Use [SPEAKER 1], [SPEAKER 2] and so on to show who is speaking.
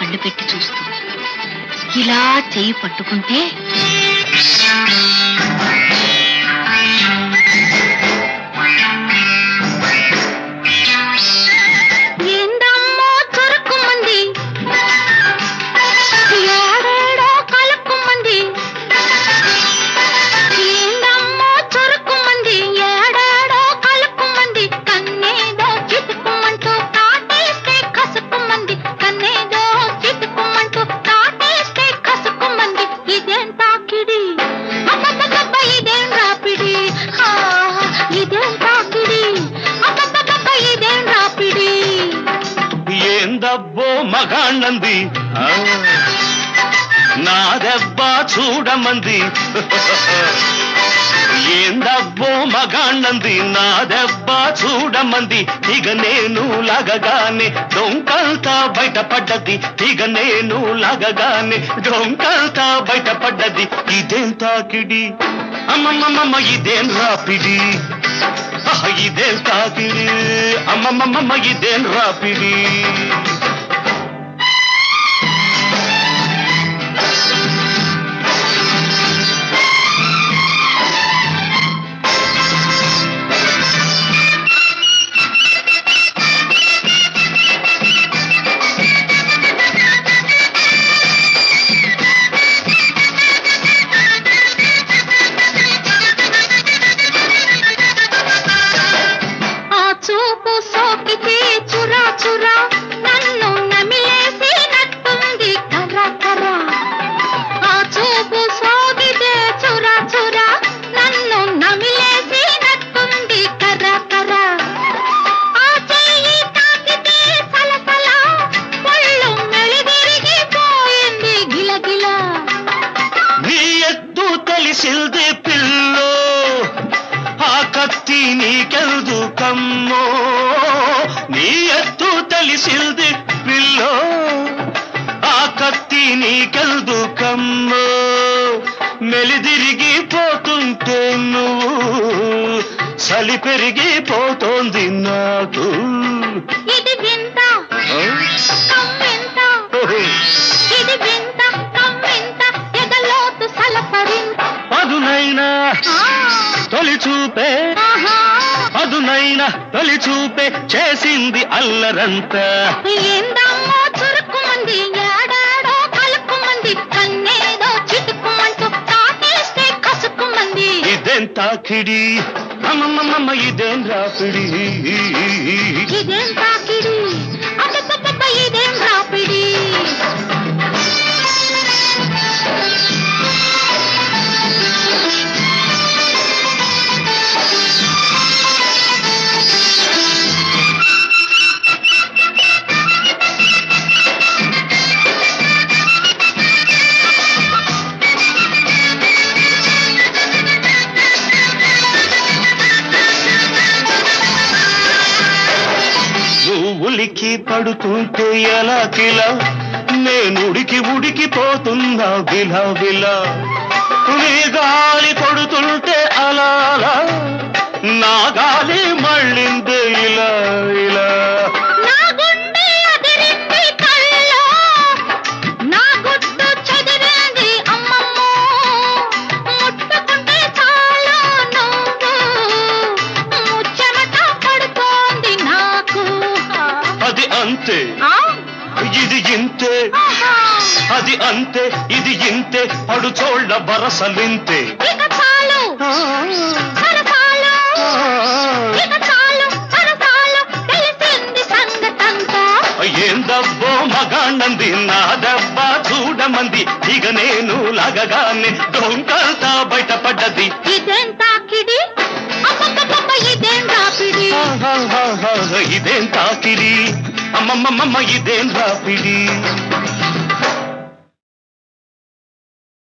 [SPEAKER 1] కళ్ళు పెట్టి చూస్తూ ఇలా చెయ్యి పట్టుకుంటే
[SPEAKER 2] దబ్బో మగాణ్ణంది నా దెబ్బ చూడమంది ఏందబ్బో మగాణ్ణంది నా దెబ్బ చూడమంది ఇక నేను లాగగానే డొంకంతా బయటపడ్డది ఇక నేను లాగగానే డొంకంతా బయటపడ్డది ఇదేం తాకిడి అమ్మమ్మమ్మ ఇదేం రాపిడి ఇదేం తాకిడి అమ్మమ్మమ్మ ఇదేం రాపిడి తెలిసింది పిల్లో ఆ కత్తి నీకెల్దు కమ్మో నీ ఎత్తు తెలిసింది పిల్లో ఆ కత్తి నీకెల్దు కమ్మో మెలిదిరిగిపోతుంటే నువ్వు చలి పెరిగిపోతోంది నాకు
[SPEAKER 1] ఇది వింత కమ్మింత ఇది వింత కమ్మింత ఎదలోతు సలపరింత
[SPEAKER 2] అదునైనా తొలి చూపే అదునైనా తొలి చూపే చేసింది అల్లరంతా
[SPEAKER 1] ఏందమ్మో చురుకుమంది ఏడాడో కలుపుమంది కన్నేదో చిటుకుమంటూ తాటేస్తే కసుకుమంది
[SPEAKER 2] ఇదేం తాకిడి అమ్మమ్మమ్మ ఇదేం రాపిడి
[SPEAKER 1] ఇదేం తాకిడి అబ్బబ్బబ్బ ఇదేం రాపిడి
[SPEAKER 2] ఉలికి పడుతుంటే ఎలా కిలా నేను ఉడికిపోతున్నా విలా విలా నీ గాలి కొడుతుంటే అలా అలా నా గాలి మళ్ళిందే ఇలా ఇలా అంతే ఇది ఇంతే అది అంతే ఇది ఇంతే పడుచోళ్ళ బరసలింతే ఏందబ్బో మగాణ్ణంది నా దెబ్బ చూడమంది ఇక నేను లాగగానే డొంకంతా బయటపడ్డది
[SPEAKER 1] ఇదేం తాకిడి ఇదేం రాపిడి
[SPEAKER 2] ఇదేం తాకిడి అమ్మమ్మమ్మ ఇదేం రాపిడి